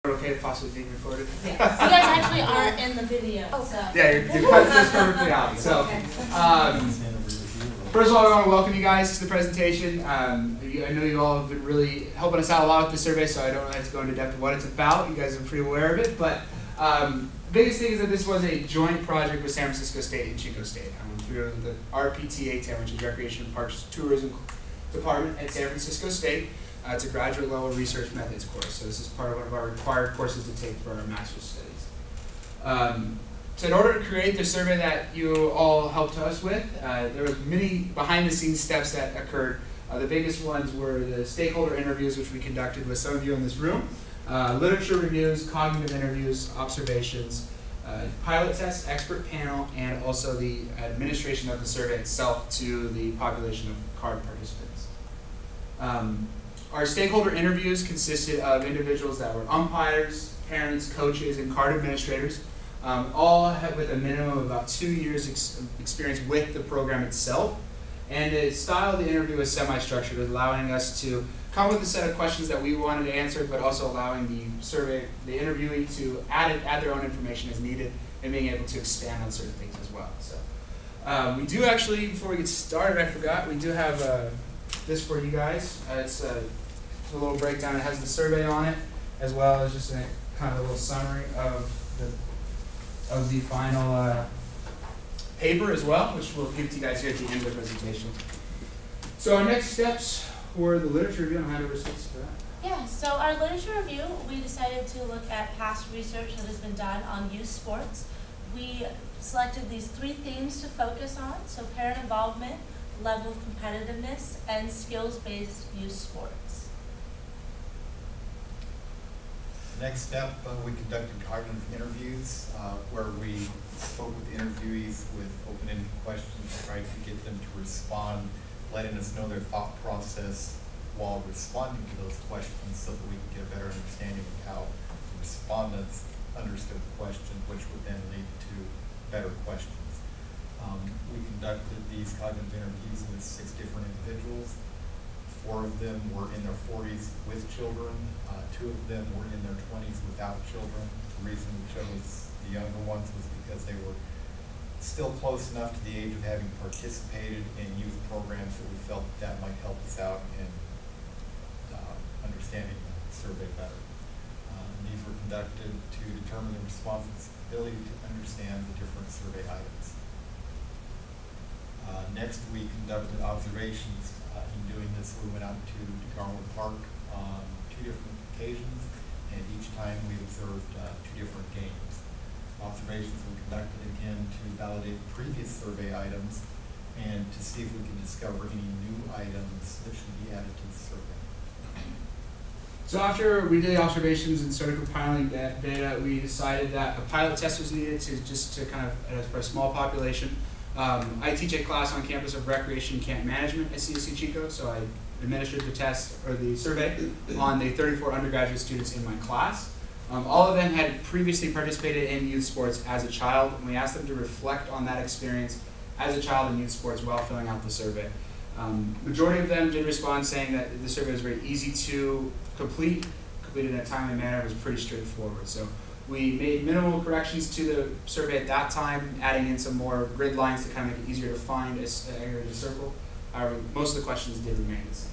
Okay, possibly being recorded. Yeah. You guys actually aren't in the video. Oh. So. Yeah, you're cut this perfectly out. So, first of all, I want to welcome you guys to the presentation. I know you all have been really helping us out a lot with the survey, so I don't really have to go into depth of what it's about. You guys are pretty aware of it, but the biggest thing is that this was a joint project with San Francisco State and Chico State. Through the RPT 810, which is Recreation and Parks Tourism Department at San Francisco State. It's a graduate level research methods course, so this is part of one of our required courses to take for our master's studies. So in order to create the survey that you all helped us with, there were many behind the scenes steps that occurred. The biggest ones were the stakeholder interviews, which we conducted with some of you in this room, literature reviews, cognitive interviews, observations, pilot test, expert panel, and also the administration of the survey itself to the population of card participants. Our stakeholder interviews consisted of individuals that were umpires, parents, coaches, and card administrators, all with a minimum of about 2 years experience with the program itself. And the style of the interview was semi-structured, allowing us to come with a set of questions that we wanted to answer, but also allowing the interviewee to add their own information as needed, and being able to expand on certain things as well. So we do actually, before we get started, I forgot, we do have this for you guys. It's a little breakdown. It has the survey on it, as well as just a kind of a little summary of the final paper as well, which we'll give to you guys here at the end of the presentation. So our next steps for the literature review, I'm handing over to for that. Yeah, so our literature review, we decided to look at past research that has been done on youth sports. We selected these 3 themes to focus on, so parent involvement, level of competitiveness, and skills-based youth sports. Next step, we conducted cognitive interviews where we spoke with the interviewees with open-ended questions, tried to get them to respond, letting us know their thought process while responding to those questions so that we can get a better understanding of how the respondents understood the question, which would then lead to better questions. We conducted these cognitive interviews with 6 different individuals. 4 of them were in their 40s with children. 2 of them were in their 20s without children. The reason we chose the younger ones was because they were still close enough to the age of having participated in youth programs that we felt that might help us out in understanding the survey better. These were conducted to determine the respondents' ability to understand the different survey items. Next, we conducted observations. In doing this, we went out to Garwood Park on 2 different occasions, and each time we observed 2 different games. Observations were conducted again to validate previous survey items and to see if we can discover any new items that should be added to the survey. So after we did the observations and started compiling that data, we decided that a pilot test was needed for a small population. I teach a class on campus of recreation camp management at CSC Chico, so I administered the test or the survey on the 34 undergraduate students in my class. All of them had previously participated in youth sports as a child, and we asked them to reflect on that experience as a child in youth sports while filling out the survey. Majority of them did respond saying that the survey was very easy to complete, completed in a timely manner, was pretty straightforward. So we made minimal corrections to the survey at that time, adding in some more grid lines to kind of make it easier to find an area to circle. However, most of the questions did remain the same.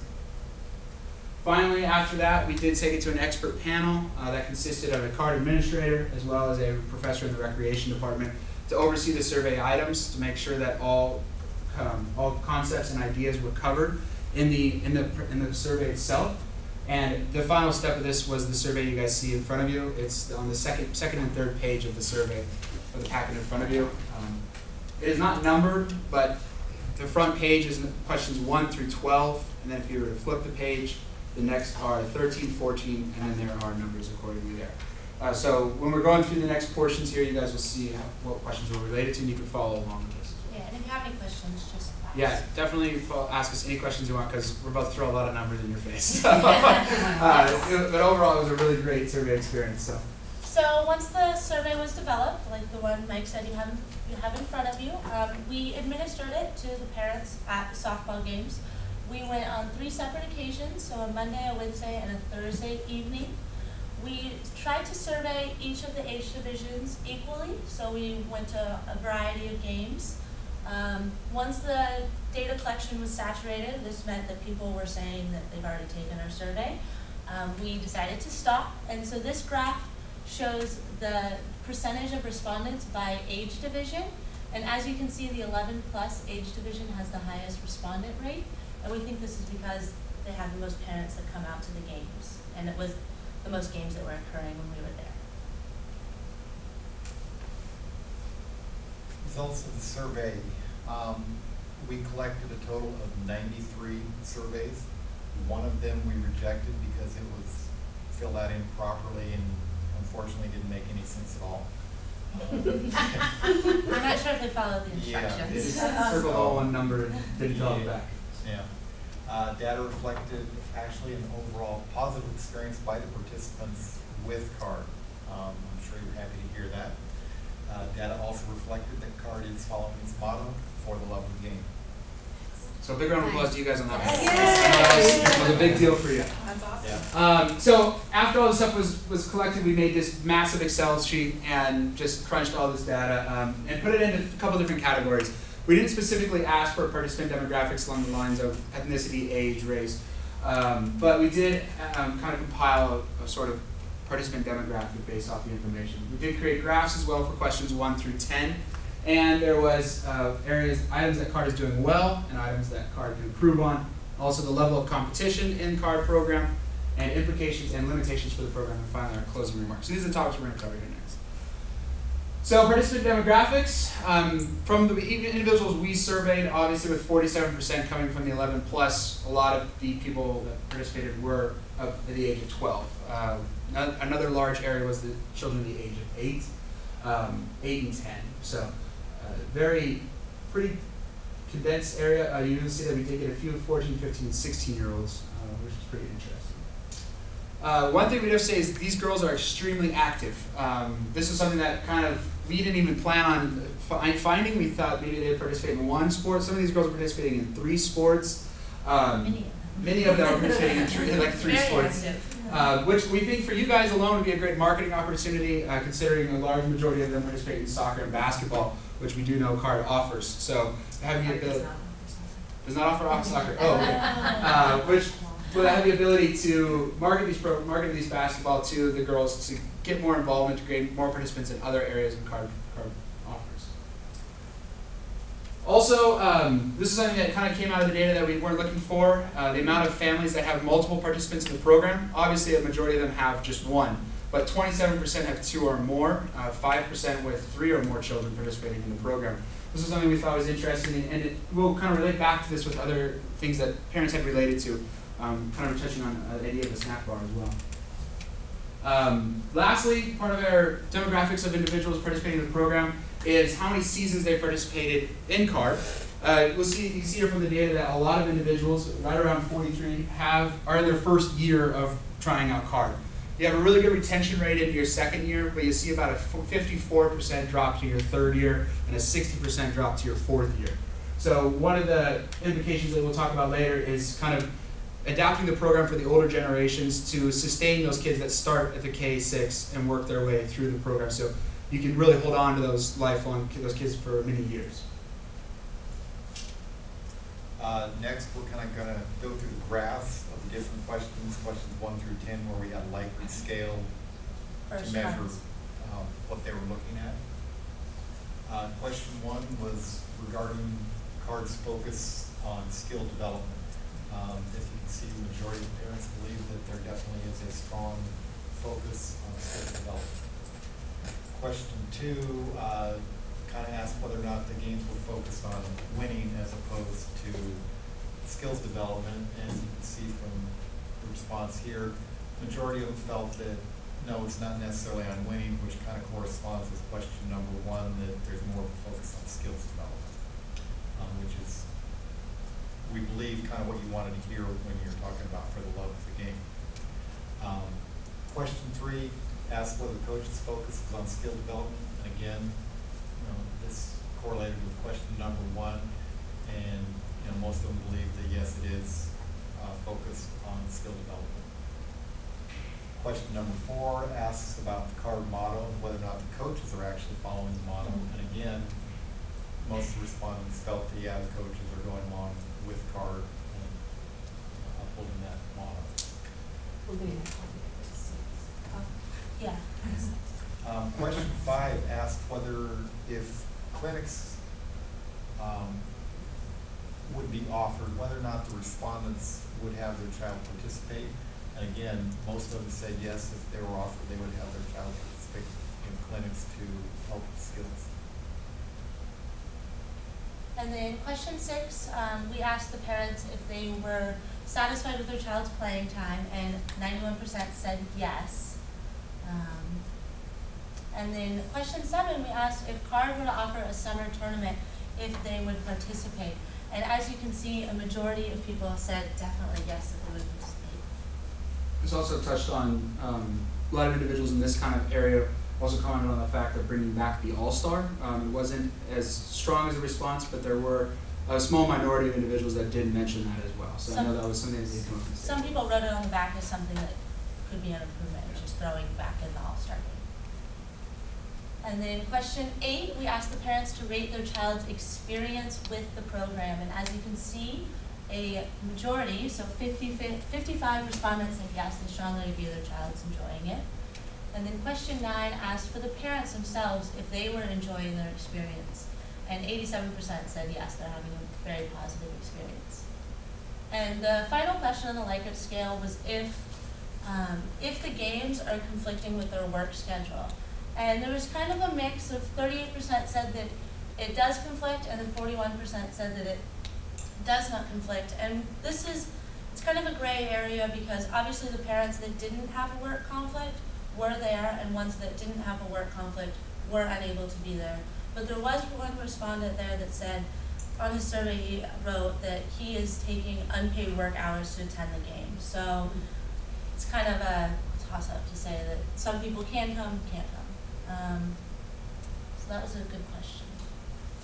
Finally, after that, we did take it to an expert panel that consisted of a card administrator as well as a professor in the recreation department to oversee the survey items to make sure that all concepts and ideas were covered in the survey itself. And the final step of this was the survey you guys see in front of you. It's on the second and third page of the survey, of the packet in front of you. It is not numbered, but the front page is questions 1 through 12, and then if you were to flip the page, the next are 13, 14, and then there are numbers accordingly there. So when we're going through the next portions here, you guys will see what questions we're related to, and you can follow along with this. Yeah, and if you have any questions, just ask. Yeah, definitely ask us any questions you want, because we're about to throw a lot of numbers in your face. But overall, it was a really great survey experience. So once the survey was developed, like the one Mike said you have in front of you, we administered it to the parents at the softball games. We went on 3 separate occasions, so a Monday, a Wednesday, and a Thursday evening. We tried to survey each of the age divisions equally, so we went to a variety of games. Once the data collection was saturated, this meant that people were saying that they've already taken our survey. We decided to stop, and so this graph shows the percentage of respondents by age division. And as you can see, the 11 plus age division has the highest respondent rate. And we think this is because they have the most parents that come out to the games. And it was the most games that were occurring when we were there. Results of the survey. We collected a total of 93 surveys. One of them we rejected because it was filled out improperly and unfortunately didn't make any sense at all. I'm not sure if they followed the instructions. Yeah, circle all one number and didn't fill it back. Yeah. Data reflected actually an overall positive experience by the participants with CARD. I'm sure you're happy to hear that. Data also reflected that CARD is following its motto for the love of the game. So a big round of applause to you guys on that one. Yes. That was a big deal for you. That's awesome. Yeah. So after all this stuff was collected, we made this massive Excel sheet and just crunched all this data and put it into a couple different categories. We didn't specifically ask for participant demographics along the lines of ethnicity, age, race, but we did kind of compile a sort of participant demographic based off the information. We did create graphs as well for questions 1 through 10. And there was items that CARD is doing well and items that CARD can improve on. Also the level of competition in CARD program and implications and limitations for the program, and finally our closing remarks. So these are the topics we're going to cover here next. So participant demographics, from the individuals we surveyed, obviously with 47% coming from the 11 plus, a lot of the people that participated were of the age of 12. Another large area was the children of the age of 8 and 10. So pretty condensed area. You can see that we did get a few 14, 15, 16-year-olds, which is pretty interesting. One thing we do say is these girls are extremely active. This is something that kind of we didn't even plan on finding. We thought maybe they'd participate in one sport. Some of these girls are participating in 3 sports. Many of them are participating in three sports. Which we think for you guys alone would be a great marketing opportunity, considering a large majority of them participate in soccer and basketball, which we do know CARD offers. So having the ability does not offer soccer. Oh, okay. Which will have the ability to market these basketball to the girls to get more involvement, to gain more participants in other areas in CARD offers. Also, this is something that kind of came out of the data that we weren't looking for. The amount of families that have multiple participants in the program. Obviously, a majority of them have just one, but 27% have 2 or more, 5% with 3 or more children participating in the program. This is something we thought was interesting, and it will kind of relate back to this with other things that parents had related to, kind of touching on the idea of the snack bar as well. Lastly, part of our demographics of individuals participating in the program is how many seasons they participated in CARD. You can see here from the data that a lot of individuals, right around 43, are in their first year of trying out CARD. You have a really good retention rate in your second year, but you see about a 54% drop to your third year and a 60% drop to your fourth year. So one of the implications that we'll talk about later is kind of adapting the program for the older generations to sustain those kids that start at the K-6 and work their way through the program. So you can really hold on to those kids for many years. Next, we're kind of going to go through the graphs of the different questions 1 through 10, where we had a Likert scale to measure what they were looking at. Question 1 was regarding CARD's focus on skill development. As you can see, the majority of parents believe that there definitely is a strong focus on skill development. Question 2 kind of asked whether or not the games were focused on winning as opposed to skills development. And you can see from the response here, the majority of them felt that no, it's not necessarily on winning, which kind of corresponds with question number 1, that there's more of a focus on skills development, which is, we believe, kind of what you wanted to hear when you're talking about for the love of the game. Question 3 asked whether the coach's focus was on skill development. And again, this correlated with question number 1, and most of them believe that yes, it is focused on skill development. Question number 4 asks about the card motto and whether or not the coaches are actually following the motto. And again, most of the respondents felt that, yeah, the coaches are going along with card and upholding that motto. Yeah. Question 5 asked whether if clinics would be offered, whether or not the respondents would have their child participate. And again, most of them said yes, if they were offered, they would have their child participate in clinics to help with skills. And then question 6, we asked the parents if they were satisfied with their child's playing time, and 91% said yes. And then question 7, we asked if CARD were to offer a summer tournament, if they would participate. And as you can see, a majority of people said definitely yes, that they would participate. This also touched on a lot of individuals in this kind of area also commented on the fact of bringing back the All-Star. It wasn't as strong as a response, but there were a small minority of individuals that did mention that as well. So I know that was something that they come up and say. Some people wrote it on the back as something that could be an improvement, just throwing back in the All-Star game. And then question 8, we asked the parents to rate their child's experience with the program. And as you can see, a majority, so 55 respondents said yes, they strongly agree their child's enjoying it. And then question 9 asked for the parents themselves if they were enjoying their experience. And 87% said yes, they're having a very positive experience. And the final question on the Likert scale was if the games are conflicting with their work schedule. And there was kind of a mix of 38% said that it does conflict, and then 41% said that it does not conflict. And it's kind of a gray area because obviously the parents that didn't have a work conflict were there, and ones that didn't have a work conflict were unable to be there. But there was one respondent there that said, on his survey he wrote that he is taking unpaid work hours to attend the game. So it's kind of a toss-up to say that some people can come, can't come. So that was a good question.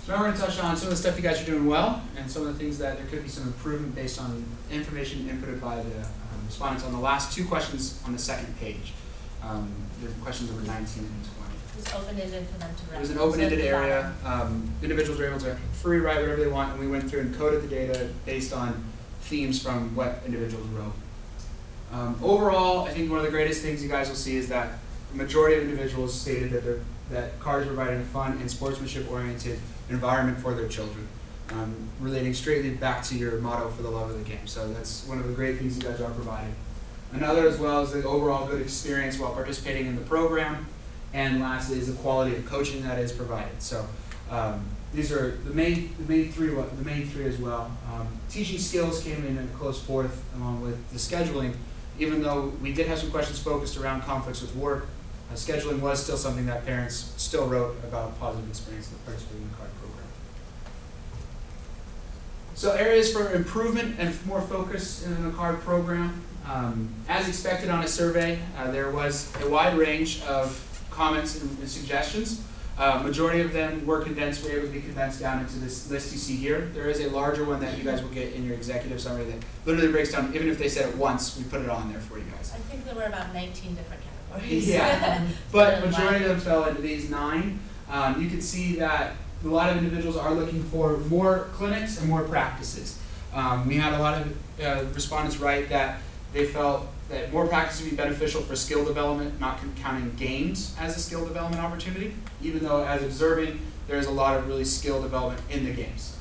So now we're going to touch on some of the stuff you guys are doing well, and some of the things that there could be some improvement based on information inputted by the respondents on the last 2 questions on the second page. The questions number 19 and 20. It was open-ended for them to write. It was an open-ended area. Individuals were able to free write whatever they want, and we went through and coded the data based on themes from what individuals wrote. Overall, I think one of the greatest things you guys will see is that the majority of individuals stated that CARD is providing a fun and sportsmanship-oriented environment for their children, relating straightly back to your motto for the love of the game. So that's one of the great things you guys are providing. Another, as well, is the overall good experience while participating in the program. And lastly is the quality of coaching that is provided. So these are the main three as well. Teaching skills came in a close fourth, along with the scheduling. Even though we did have some questions focused around conflicts with work, scheduling was still something that parents still wrote about positive experience in participating in the CARD program. So areas for improvement and more focus in the CARD program. As expected on a survey, there was a wide range of comments and suggestions. Majority of them were condensed, were able to be condensed down into this list you see here. There is a larger one that you guys will get in your executive summary that literally breaks down, even if they said it once, we put it on there for you guys. I think there were about 19 different categories. Yeah, but majority of them fell into these 9. You can see that a lot of individuals are looking for more clinics and more practices. We had a lot of respondents write that they felt that more practice would be beneficial for skill development, not counting games as a skill development opportunity, even though as observing, there's a lot of really skill development in the games.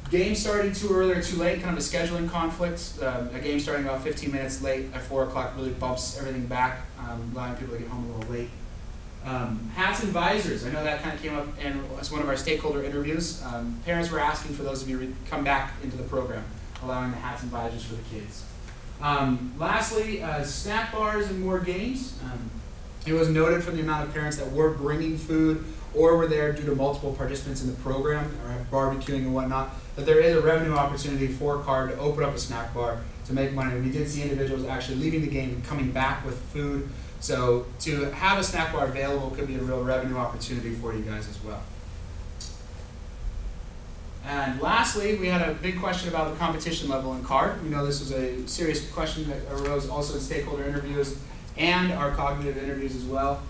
Games starting too early or too late, kind of a scheduling conflict. A game starting about 15 minutes late at 4 o'clock really bumps everything back, allowing people to get home a little late. Hats and visors, I know that kind of came up in one of our stakeholder interviews. Parents were asking for those to be come back into the program, allowing the hats and visors for the kids. Lastly, snack bars and more games. It was noted from the amount of parents that were bringing food or were there due to multiple participants in the program, or barbecuing and whatnot, that there is a revenue opportunity for CARD to open up a snack bar to make money. We did see individuals actually leaving the game and coming back with food. So to have a snack bar available could be a real revenue opportunity for you guys as well. And lastly, we had a big question about the competition level in CARD. We know this was a serious question that arose also in stakeholder interviews. and our cognitive interviews as well.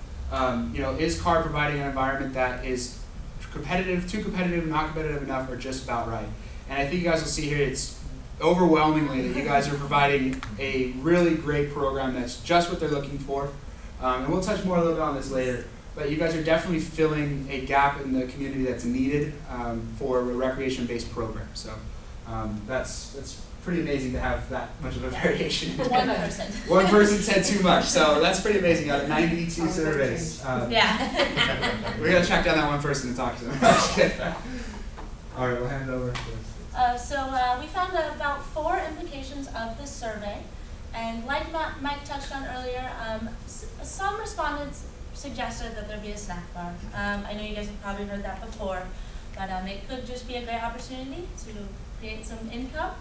Is CARD providing an environment that is competitive, too competitive, not competitive enough, or just about right? And I think you guys will see here it's overwhelmingly that you guys are providing a really great program that's just what they're looking for. And we'll touch more a little bit on this later. But you guys are definitely filling a gap in the community that's needed for a recreation-based program. So that's pretty amazing to have that much of a variation. One person. One person said too much, so that's pretty amazing. Out of 92 surveys. Yeah. We're gonna track down that one person and talk to them. All right, we'll hand it over. We found about 4 implications of this survey, and like Mike touched on earlier, some respondents suggested that there be a snack bar. I know you guys have probably heard that before, but it could just be a great opportunity to create some income.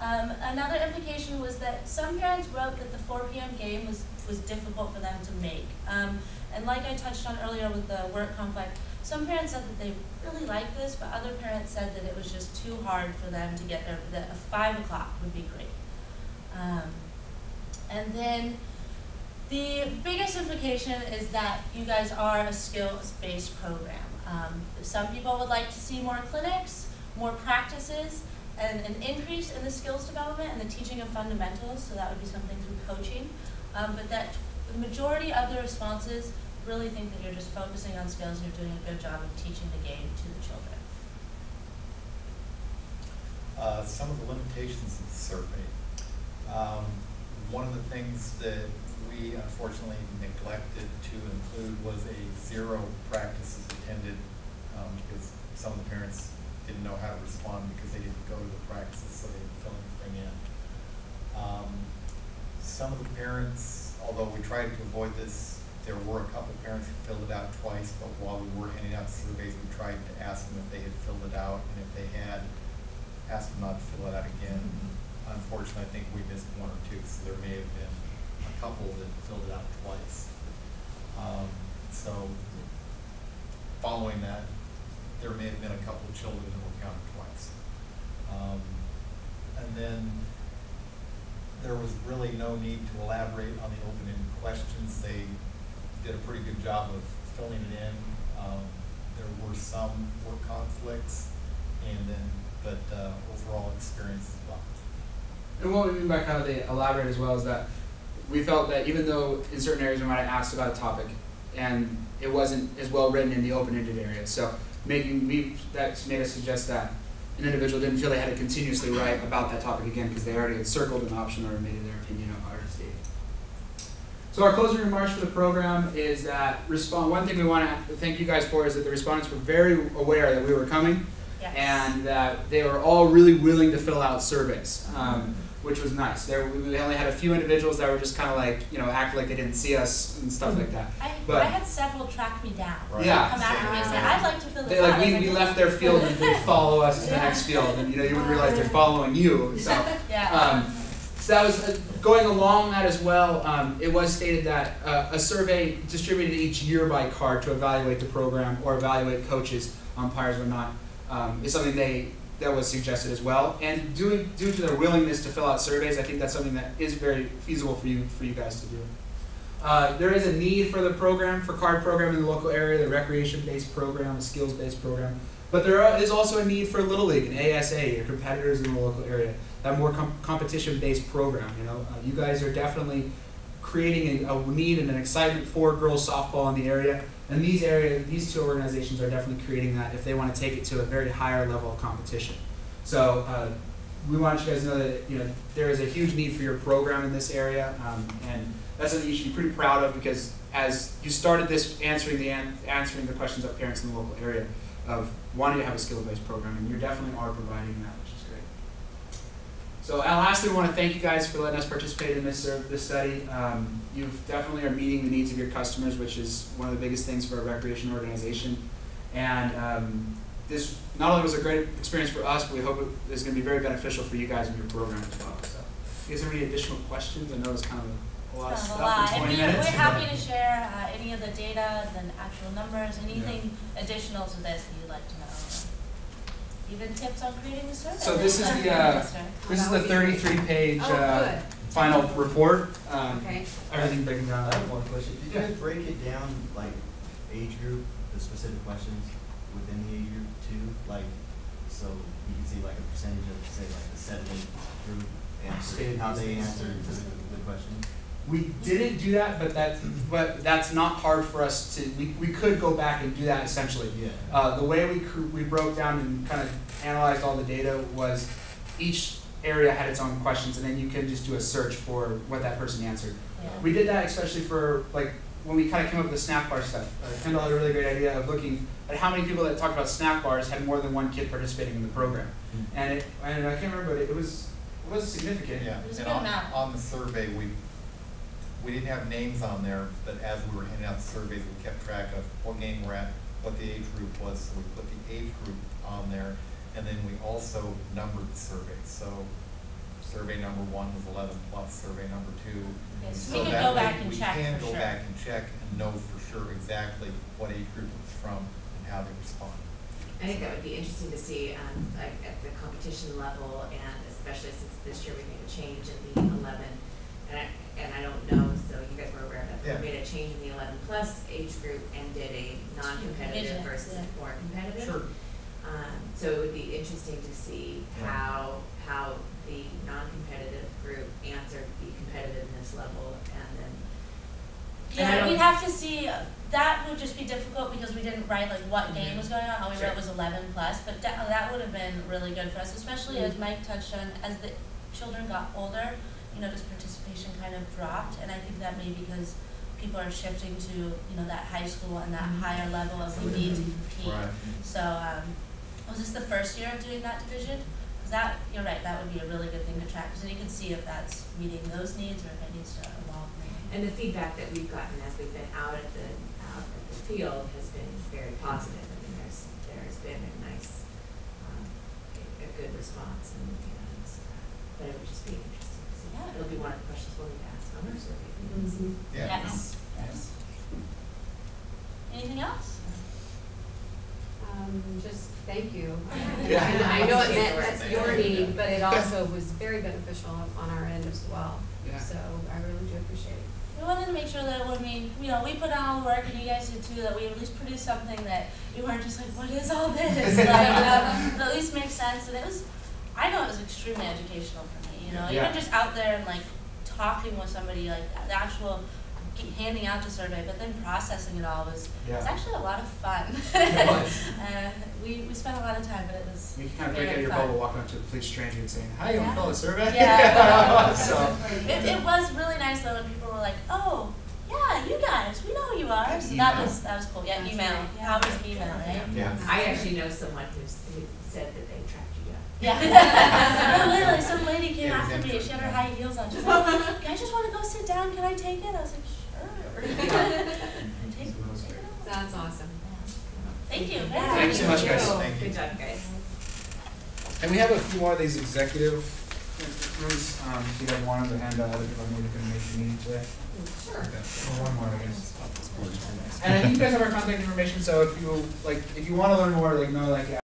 Another implication was that some parents wrote that the 4 p.m. game was difficult for them to make. And like I touched on earlier with the work conflict, some parents said that they really liked this, but other parents said that it was just too hard for them to get there, that a 5 o'clock would be great. And then the biggest implication is that you guys are a skills-based program. Some people would like to see more clinics, more practices, and an increase in the skills development and the teaching of fundamentals, so that would be something through coaching. But that the majority of the responses really think that you're just focusing on skills and you're doing a good job of teaching the game to the children. Some of the limitations of the survey. One of the things that we unfortunately neglected to include was a 0 practices attended, because some of the parents didn't know how to respond because they didn't go to the practices, so they didn't fill anything in. Some of the parents, although we tried to avoid this, there were a couple parents who filled it out twice, but while we were handing out surveys, we tried to ask them if they had filled it out, and if they had, asked them not to fill it out again. Unfortunately, I think we missed 1 or 2, so there may have been a couple that filled it out twice. So following that, there may have been a couple of children that were counted twice. And then there was really no need to elaborate on the open-ended questions. They did a pretty good job of filling it in. There were some work conflicts, but overall experience as well. And what we mean by how they elaborate as well is that we felt that even though in certain areas we might have asked about a topic and it wasn't as well written in the open-ended areas, so that made us suggest that an individual didn't feel they had to continuously write about that topic again because they already had circled an option or made their opinion already stated. So our closing remarks for the program is that one thing we want to thank you guys for is that the respondents were very aware that we were coming. Yes. And that they were all really willing to fill out surveys, which was nice. We only had a few individuals that were just kind of like, act like they didn't see us and stuff like that. I had several track me down. Right. Yeah. Come after me and say, I'd like to fill this out. We left their field and they follow us to the next field, and you wouldn't realize they're following you. So, so that was going along that as well. It was stated that a survey distributed each year by CARD to evaluate the program or evaluate coaches, umpires, or not. Is something that was suggested as well, and due to their willingness to fill out surveys, I think that's something that is very feasible for you guys to do. There is a need for the program, for CARD program in the local area, the recreation-based program, a skills-based program, but there is also a need for Little League and ASA, your competitors in the local area, that more competition-based program. You guys are definitely creating a need and an excitement for girls softball in the area. And these 2 organizations are definitely creating that if they want to take it to a very higher level of competition. So we want you guys to know that there is a huge need for your program in this area, and that's something you should be pretty proud of, because as you started this answering the questions of parents in the local area of wanting to have a skill-based program, and you definitely are providing that, which is great. So lastly, we want to thank you guys for letting us participate in this study. You definitely are meeting the needs of your customers, which is one of the biggest things for a recreation organization. And this not only was a great experience for us, but we hope it is going to be very beneficial for you guys in your program as well. So, if you guys have any additional questions, I know it's kind of a lot of stuff in 20 minutes. We're happy to share any of the data, the actual numbers, anything additional to this that you'd like to know. even tips on creating a survey. So this is the 33-page good. final report. Okay. Everything breaking down. I have one question. Did you guys break it down, like, age group, the specific questions within the age group too? Like, so you can see like a percentage of, say, like the 7-8 group, answer, how they answered the question? We didn't do that, but that's not hard for us to. We could go back and do that essentially. Yeah. The way we broke down and kind of analyzed all the data was each area had its own questions, and then you can just do a search for what that person answered. Yeah. We did that especially for like when we kind of came up with the snack bar stuff. Kendall had a really great idea of looking at how many people that talked about snack bars had more than one kid participating in the program, and I can't remember, but it was significant. Yeah, It was a and good on, amount. on the survey, we didn't have names on there, but as we were handing out the surveys, we kept track of what game we're at, what the age group was, so we put the age group on there, and then we also numbered the surveys. So survey number 1 was 11 plus, survey number 2. Yes, So we can that go way back and check We can for go sure. back and check and know for sure exactly what age group it was from and how they responded. I think that would be interesting to see, like at the competition level, and especially since this year we made a change in the 11. And I don't know, so you guys were aware of it. Yeah. We made a change in the 11 plus age group and did a non-competitive Division, versus yeah. more competitive. Sure. So it would be interesting to see Yeah. how the non-competitive group answered the competitiveness level, and then. Yeah, we'd have to see, that would just be difficult because we didn't write like what game was going on, all we Sure. wrote was 11 plus, but that would have been really good for us, especially as Mike touched on, as the children got older, just participation kind of dropped, and I think that may be because people are shifting to, that high school and that higher level of we need to compete. Right. So, was this the first year of doing that division? Because you're right, that would be a really good thing to track, because then you can see if that's meeting those needs or if it needs to evolve. And the feedback that we've gotten as we've been out at the field has been very positive. I mean, there's been a nice, a good response, but it would just be interesting to see. Yeah. It'll be one of the questions we'll need to ask on our survey. Yeah. Yes, yes. Anything else? Just thank you. Yeah. And I know it meant Thank that's you. your need, but it also was very beneficial on our end as well. Yeah. So I really do appreciate it. We wanted to make sure that when we put on all the work, and you guys did too, that we at least produced something that you weren't just like, what is all this? That at least makes sense. And I know it was extremely educational for me, Yeah. even just out there and like talking with somebody, like the actual handing out the survey, but then processing it all was actually a lot of fun. It was. We spent a lot of time, but it was You can kind of break out of your fun. bubble, walking up to a complete stranger and saying, "Hi, you want to fill out a survey?" Yeah. So It was really nice though when people were like, "Oh, yeah, you guys, we know who you are." So that was cool. Yeah, That's email. right. How was email, right? Yeah. I actually know someone who said that they tracked you down. Yeah. No, literally, some lady came It was after me. She interesting. had her high heels on. She's like, "I just want to go sit down. Can I take it?" I was like, "Sure." Take it. That's awesome. Thank you. Thank you so much, guys. Thank you. Good job, guys. And we have a few more of these executive rooms. If you guys want them to hand out other people maybe can make the meeting today. Sure. Or one more, I guess. And I think you guys have our contact information. So if you want to learn more, know